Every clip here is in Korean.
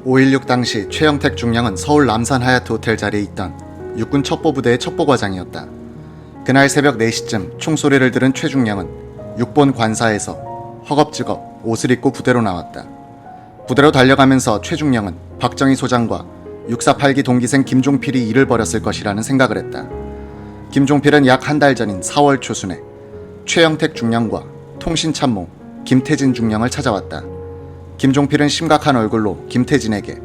5.16 당시 최영택 중령은 서울 남산 하얏트 호텔 자리에 있던 육군 첩보부대의 첩보과장이었다. 그날 새벽 4시쯤 총소리를 들은 최 중령은 육본 관사에서 허겁지겁 옷을 입고 부대로 나왔다. 부대로 달려가면서 최 중령은 박정희 소장과 648기 동기생 김종필이 일을 벌였을 것이라는 생각을 했다. 김종필은 약 한 달 전인 4월 초순에 최영택 중령과 통신참모 김태진 중령을 찾아왔다. 김종필은 심각한 얼굴로 김태진에게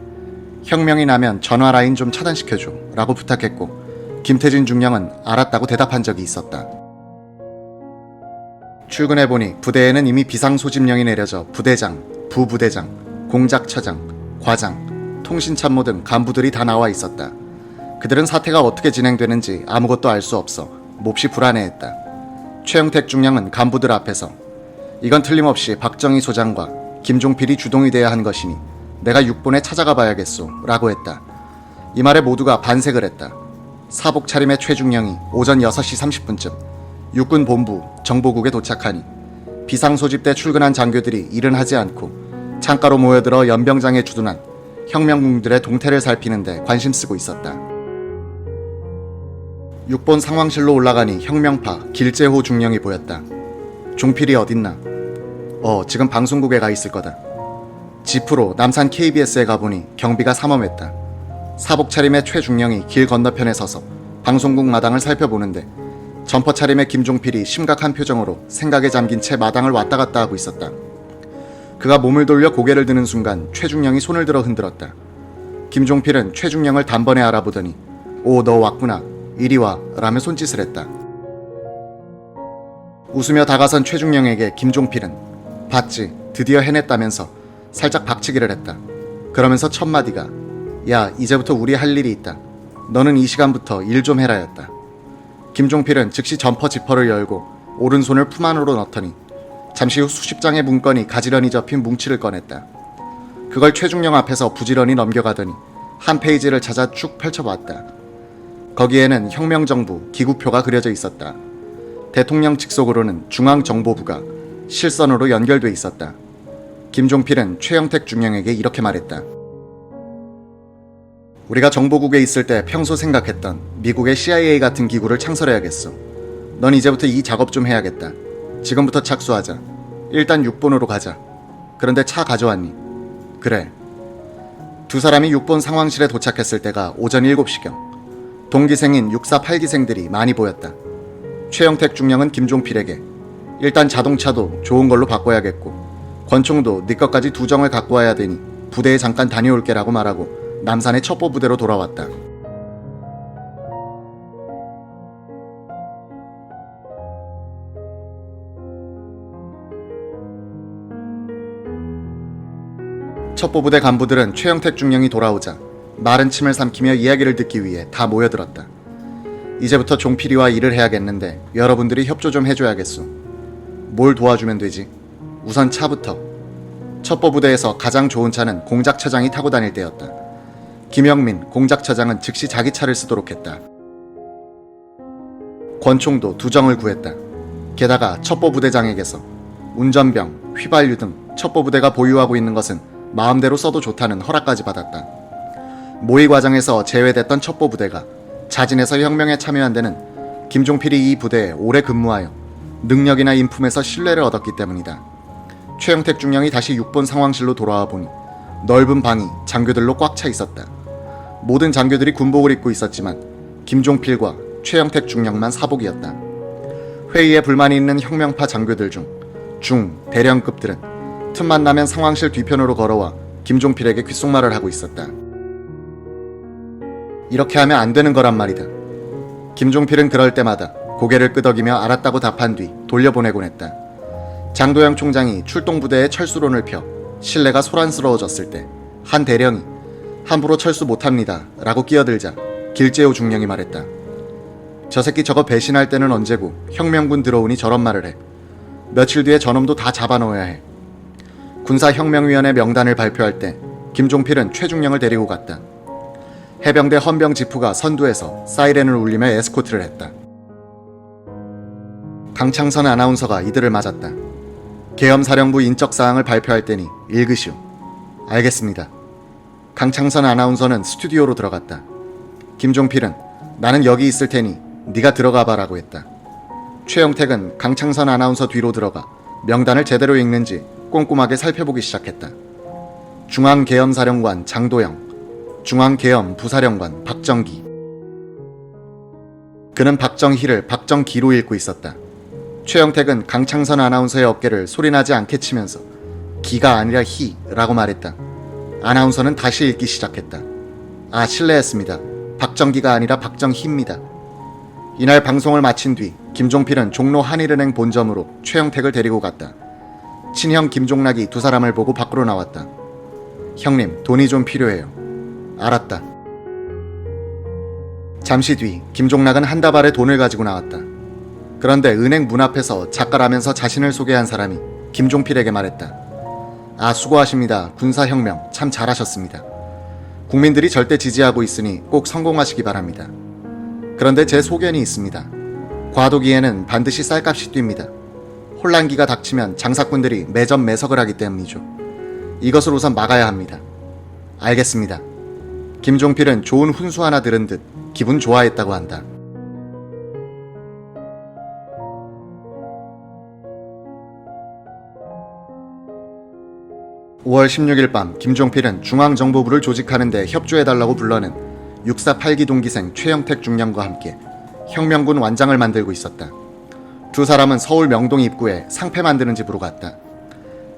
혁명이 나면 전화라인 좀 차단시켜줘 라고 부탁했고, 김태진 중령은 알았다고 대답한 적이 있었다. 출근해보니 부대에는 이미 비상소집령이 내려져 부대장, 부부대장, 공작처장, 과장, 통신참모 등 간부들이 다 나와 있었다. 그들은 사태가 어떻게 진행되는지 아무것도 알 수 없어 몹시 불안해했다. 최영택 중령은 간부들 앞에서 이건 틀림없이 박정희 소장과 김종필이 주동이 돼야 한 것이니 내가 육본에 찾아가 봐야겠소 라고 했다. 이 말에 모두가 반색을 했다. 사복 차림의 최 중령이 오전 6시 30분쯤 육군 본부 정보국에 도착하니 비상소집대 출근한 장교들이 일은 하지 않고 창가로 모여들어 연병장에 주둔한 혁명군들의 동태를 살피는데 관심 쓰고 있었다. 육본 상황실로 올라가니 혁명파 길재호 중령이 보였다. 종필이 어딨나? 지금 방송국에 가 있을 거다. 지프로 남산 KBS에 가보니 경비가 삼엄했다. 사복 차림의 최 중령이 길 건너편에 서서 방송국 마당을 살펴보는데 점퍼 차림의 김종필이 심각한 표정으로 생각에 잠긴 채 마당을 왔다 갔다 하고 있었다. 그가 몸을 돌려 고개를 드는 순간 최 중령이 손을 들어 흔들었다. 김종필은 최 중령을 단번에 알아보더니 오, 너 왔구나. 이리 와 라며 손짓을 했다. 웃으며 다가선 최 중령에게 김종필은 봤지, 드디어 해냈다면서 살짝 박치기를 했다. 그러면서 첫 마디가 야, 이제부터 우리 할 일이 있다. 너는 이 시간부터 일 좀 해라 였다. 김종필은 즉시 점퍼 지퍼를 열고 오른손을 품 안으로 넣더니 잠시 후 수십 장의 문건이 가지런히 접힌 뭉치를 꺼냈다. 그걸 최 중령 앞에서 부지런히 넘겨가더니 한 페이지를 찾아 쭉 펼쳐봤다. 거기에는 혁명정부 기구표가 그려져 있었다. 대통령 직속으로는 중앙정보부가 실선으로 연결돼 있었다. 김종필은 최영택 중령에게 이렇게 말했다. 우리가 정보국에 있을 때 평소 생각했던 미국의 CIA 같은 기구를 창설해야겠어. 넌 이제부터 이 작업 좀 해야겠다. 지금부터 착수하자. 일단 6본으로 가자. 그런데 차 가져왔니? 그래. 두 사람이 6본 상황실에 도착했을 때가 오전 7시경. 동기생인 648기생들이 많이 보였다. 최영택 중령은 김종필에게 일단 자동차도 좋은 걸로 바꿔야겠고 권총도 네 것까지 2정을 갖고 와야 되니 부대에 잠깐 다녀올게 라고 말하고 남산의 첩보부대로 돌아왔다. 첩보부대 간부들은 최영택 중령이 돌아오자 마른 침을 삼키며 이야기를 듣기 위해 다 모여들었다. 이제부터 종필이와 일을 해야겠는데 여러분들이 협조 좀 해줘야겠소. 뭘 도와주면 되지? 우선 차부터. 첩보부대에서 가장 좋은 차는 공작처장이 타고 다닐 때였다. 김영민 공작처장은 즉시 자기 차를 쓰도록 했다. 권총도 2정을 구했다. 게다가 첩보부대장에게서 운전병, 휘발유 등 첩보부대가 보유하고 있는 것은 마음대로 써도 좋다는 허락까지 받았다. 모의 과정에서 제외됐던 첩보부대가 자진해서 혁명에 참여한 데는 김종필이 이 부대에 오래 근무하여 능력이나 인품에서 신뢰를 얻었기 때문이다. 최영택 중령이 다시 6본 상황실로 돌아와 보니 넓은 방이 장교들로 꽉 차 있었다. 모든 장교들이 군복을 입고 있었지만 김종필과 최영택 중령만 사복이었다. 회의에 불만이 있는 혁명파 장교들 중 대령급들은 틈만 나면 상황실 뒤편으로 걸어와 김종필에게 귓속말을 하고 있었다. 이렇게 하면 안 되는 거란 말이다. 김종필은 그럴 때마다 고개를 끄덕이며 알았다고 답한 뒤 돌려보내곤 했다. 장도영 총장이 출동부대에 철수론을 펴 신뢰가 소란스러워졌을 때 한 대령이 함부로 철수 못합니다 라고 끼어들자 길재호 중령이 말했다. 저 새끼 저거 배신할 때는 언제고 혁명군 들어오니 저런 말을 해. 며칠 뒤에 저놈도 다 잡아넣어야 해. 군사혁명위원회 명단을 발표할 때 김종필은 최 중령을 데리고 갔다. 해병대 헌병 지프가 선두에서 사이렌을 울리며 에스코트를 했다. 강창선 아나운서가 이들을 맞았다. 계엄사령부 인적사항을 발표할 테니 읽으시오. 알겠습니다. 강창선 아나운서는 스튜디오로 들어갔다. 김종필은 나는 여기 있을 테니 네가 들어가봐라고 했다. 최영택은 강창선 아나운서 뒤로 들어가 명단을 제대로 읽는지 꼼꼼하게 살펴보기 시작했다. 중앙계엄사령관 장도영, 중앙계엄 부사령관 박정기. 그는 박정희를 박정기로 읽고 있었다. 최영택은 강창선 아나운서의 어깨를 소리나지 않게 치면서 기가 아니라 희라고 말했다. 아나운서는 다시 읽기 시작했다. 아, 실례했습니다. 박정기가 아니라 박정희입니다. 이날 방송을 마친 뒤 김종필은 종로 한일은행 본점으로 최영택을 데리고 갔다. 친형 김종락이 두 사람을 보고 밖으로 나왔다. 형님, 돈이 좀 필요해요. 알았다. 잠시 뒤 김종락은 한 다발의 돈을 가지고 나왔다. 그런데 은행 문 앞에서 작가라면서 자신을 소개한 사람이 김종필에게 말했다. 아, 수고하십니다. 군사혁명 참 잘하셨습니다. 국민들이 절대 지지하고 있으니 꼭 성공하시기 바랍니다. 그런데 제 소견이 있습니다. 과도기에는 반드시 쌀값이 뜁니다. 혼란기가 닥치면 장사꾼들이 매점 매석을 하기 때문이죠. 이것을 우선 막아야 합니다. 알겠습니다. 김종필은 좋은 훈수 하나 들은 듯 기분 좋아했다고 한다. (5월 16일) 밤 김종필은 중앙정보부를 조직하는 데 협조해달라고 불러낸 648기 동기생 최영택 중령과 함께 혁명군 완장을 만들고 있었다. 두 사람은 서울 명동 입구에 상패 만드는 집으로 갔다.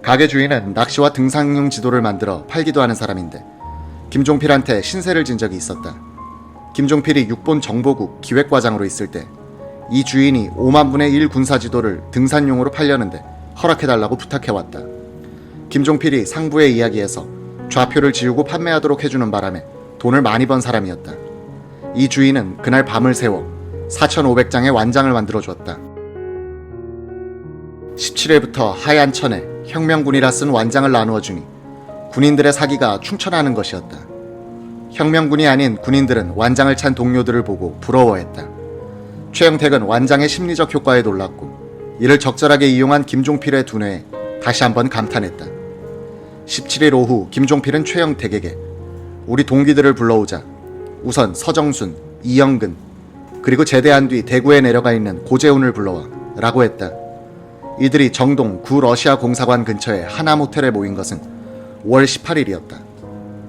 가게 주인은 낚시와 등산용 지도를 만들어 팔기도 하는 사람인데 김종필한테 신세를 진 적이 있었다. 김종필이 육본 정보국 기획과장으로 있을 때 이 주인이 5만 분의 1 군사지도를 등산용으로 팔려는데 허락해달라고 부탁해왔다. 김종필이 상부에 이야기해서 좌표를 지우고 판매하도록 해주는 바람에 돈을 많이 번 사람이었다. 이 주인은 그날 밤을 새워 4,500장의 완장을 만들어주었다. 17회부터 하얀 천에 혁명군이라 쓴 완장을 나누어주니 군인들의 사기가 충천하는 것이었다. 혁명군이 아닌 군인들은 완장을 찬 동료들을 보고 부러워했다. 최영택은 완장의 심리적 효과에 놀랐고 이를 적절하게 이용한 김종필의 두뇌에 다시 한번 감탄했다. 17일 오후 김종필은 최영택에게 우리 동기들을 불러오자. 우선 서정순, 이영근, 그리고 제대한 뒤 대구에 내려가 있는 고재훈을 불러와 라고 했다. 이들이 정동 구 러시아 공사관 근처의 하남 호텔에 모인 것은 5월 18일이었다.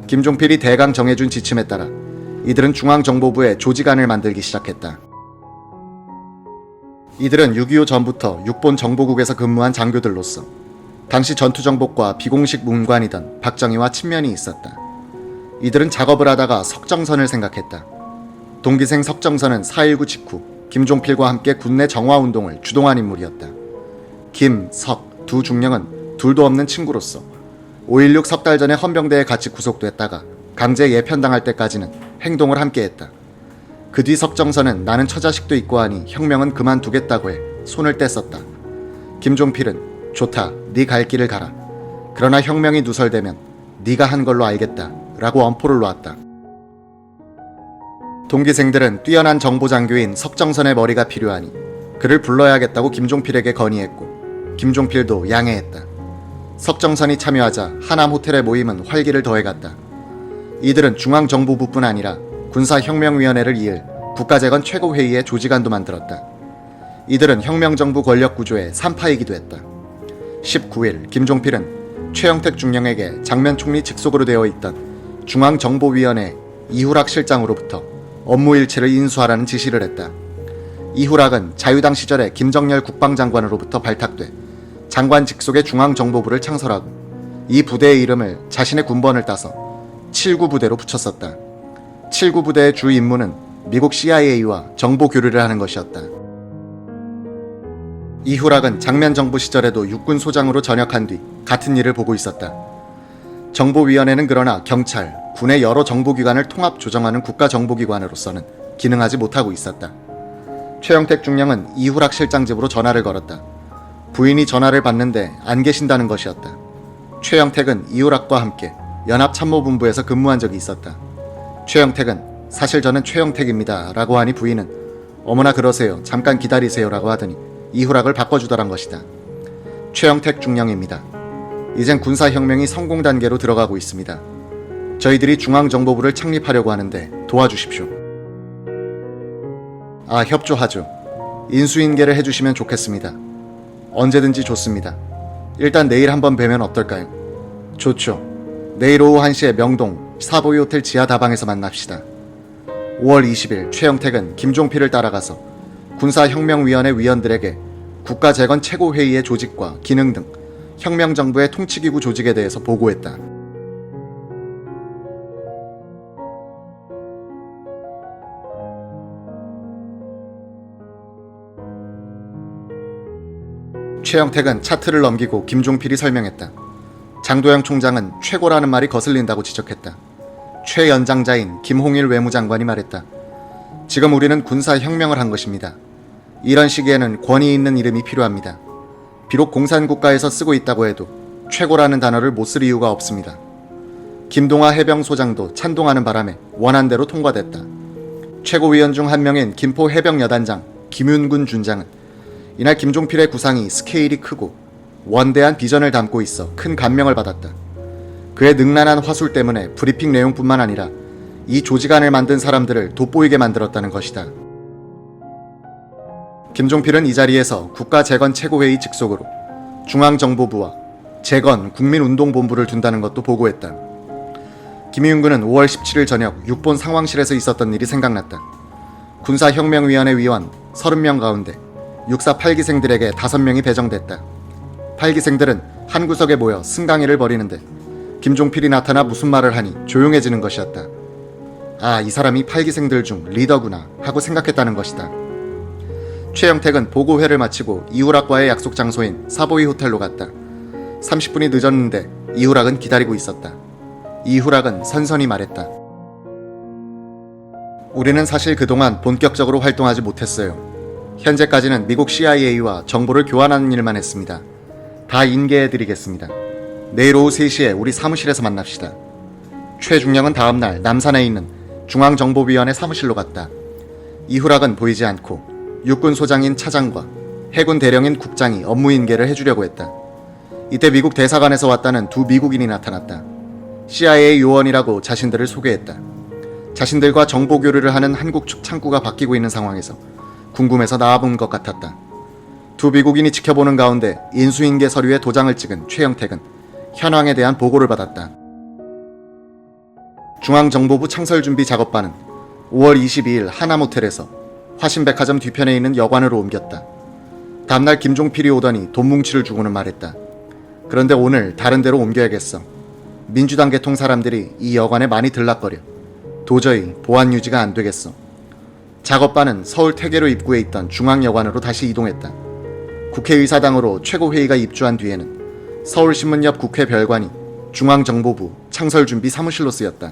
김종필이 대강 정해준 지침에 따라 이들은 중앙정보부에 조직안을 만들기 시작했다. 이들은 6.25 전부터 육본 정보국에서 근무한 장교들로서 당시 전투정보과 비공식 문관이던 박정희와 친면이 있었다. 이들은 작업을 하다가 석정선을 생각했다. 동기생 석정선은 4.19 직후 김종필과 함께 군내 정화운동을 주동한 인물이었다. 김, 석 두 중령은 둘도 없는 친구로서 5.16 석 달 전에 헌병대에 같이 구속됐다가 강제 예편당할 때까지는 행동을 함께했다. 그 뒤 석정선은 나는 처자식도 있고 하니 혁명은 그만두겠다고 해 손을 뗐었다. 김종필은 좋다, 네 갈 길을 가라. 그러나 혁명이 누설되면 네가 한 걸로 알겠다 라고 엄포를 놓았다. 동기생들은 뛰어난 정보장교인 석정선의 머리가 필요하니 그를 불러야겠다고 김종필에게 건의했고 김종필도 양해했다. 석정선이 참여하자 하남 호텔의 모임은 활기를 더해갔다. 이들은 중앙정보부뿐 아니라 군사혁명위원회를 이을 국가재건 최고회의의 조직안도 만들었다. 이들은 혁명정부 권력구조의 산파이기도 했다. 19일 김종필은 최영택 중령에게 장면 총리 직속으로 되어 있던 중앙정보위원회 이후락 실장으로부터 업무 일체를 인수하라는 지시를 했다. 이후락은 자유당 시절에 김정열 국방장관으로부터 발탁돼 장관 직속의 중앙정보부를 창설하고 이 부대의 이름을 자신의 군번을 따서 7구부대로 붙였었다. 7구부대의 주 임무는 미국 CIA와 정보 교류를 하는 것이었다. 이후락은 장면정부 시절에도 육군소장으로 전역한 뒤 같은 일을 보고 있었다. 정보위원회는 그러나 경찰, 군의 여러 정보기관을 통합 조정하는 국가정보기관으로서는 기능하지 못하고 있었다. 최영택 중령은 이후락 실장 집으로 전화를 걸었다. 부인이 전화를 받는데 안 계신다는 것이었다. 최영택은 이후락과 함께 연합참모본부에서 근무한 적이 있었다. 최영택은 사실 저는 최영택입니다 라고 하니 부인은 어머나 그러세요, 잠깐 기다리세요 라고 하더니 이후락을 바꿔주더란 것이다. 최영택 중령입니다. 이젠 군사혁명이 성공 단계로 들어가고 있습니다. 저희들이 중앙정보부를 창립하려고 하는데 도와주십시오. 아, 협조하죠. 인수인계를 해주시면 좋겠습니다. 언제든지 좋습니다. 일단 내일 한번 뵈면 어떨까요? 좋죠. 내일 오후 1시에 명동 사보이 호텔 지하 다방에서 만납시다. 5월 20일 최영택은 김종필을 따라가서 군사혁명위원회 위원들에게 국가재건 최고회의의 조직과 기능 등 혁명정부의 통치기구 조직에 대해서 보고했다. 최영택은 차트를 넘기고 김종필이 설명했다. 장도영 총장은 최고라는 말이 거슬린다고 지적했다. 최연장자인 김홍일 외무장관이 말했다. 지금 우리는 군사혁명을 한 것입니다. 이런 시기에는 권위 있는 이름이 필요합니다. 비록 공산국가에서 쓰고 있다고 해도 최고라는 단어를 못 쓸 이유가 없습니다. 김동하 해병소장도 찬동하는 바람에 원안대로 통과됐다. 최고위원 중 한 명인 김포 해병여단장 김윤군 준장은 이날 김종필의 구상이 스케일이 크고 원대한 비전을 담고 있어 큰 감명을 받았다. 그의 능란한 화술 때문에 브리핑 내용뿐만 아니라 이 조직 안을 만든 사람들을 돋보이게 만들었다는 것이다. 김종필은 이 자리에서 국가재건 최고회의 직속으로 중앙정보부와 재건 국민운동본부를 둔다는 것도 보고했다. 김윤군은 5월 17일 저녁 6본 상황실에서 있었던 일이 생각났다. 군사혁명위원회 위원 30명 가운데 육사 8기생들에게 5명이 배정됐다. 8기생들은 한 구석에 모여 승강회를 벌이는데 김종필이 나타나 무슨 말을 하니 조용해지는 것이었다. 아, 이 사람이 8기생들 중 리더구나 하고 생각했다는 것이다. 최영택은 보고회를 마치고 이후락과의 약속 장소인 사보이 호텔로 갔다. 30분이 늦었는데 이후락은 기다리고 있었다. 이후락은 선선히 말했다. 우리는 사실 그동안 본격적으로 활동하지 못했어요. 현재까지는 미국 CIA와 정보를 교환하는 일만 했습니다. 다 인계해드리겠습니다. 내일 오후 3시에 우리 사무실에서 만납시다. 최중령은 다음날 남산에 있는 중앙정보위원회 사무실로 갔다. 이후락은 보이지 않고 육군 소장인 차장과 해군 대령인 국장이 업무 인계를 해주려고 했다. 이때 미국 대사관에서 왔다는 두 미국인이 나타났다. CIA 요원이라고 자신들을 소개했다. 자신들과 정보 교류를 하는 한국 측 창구가 바뀌고 있는 상황에서 궁금해서 나와본 것 같았다. 두 미국인이 지켜보는 가운데 인수인계 서류에 도장을 찍은 최영택은 현황에 대한 보고를 받았다. 중앙정보부 창설준비 작업반은 5월 22일 하남호텔에서 화신백화점 뒤편에 있는 여관으로 옮겼다. 다음날 김종필이 오더니 돈 뭉치를 주고는 말했다. 그런데 오늘 다른 데로 옮겨야겠어. 민주당 계통 사람들이 이 여관에 많이 들락거려. 도저히 보안 유지가 안 되겠어. 작업반은 서울 퇴계로 입구에 있던 중앙여관으로 다시 이동했다. 국회의사당으로 최고회의가 입주한 뒤에는 서울신문 옆 국회 별관이 중앙정보부 창설준비 사무실로 쓰였다.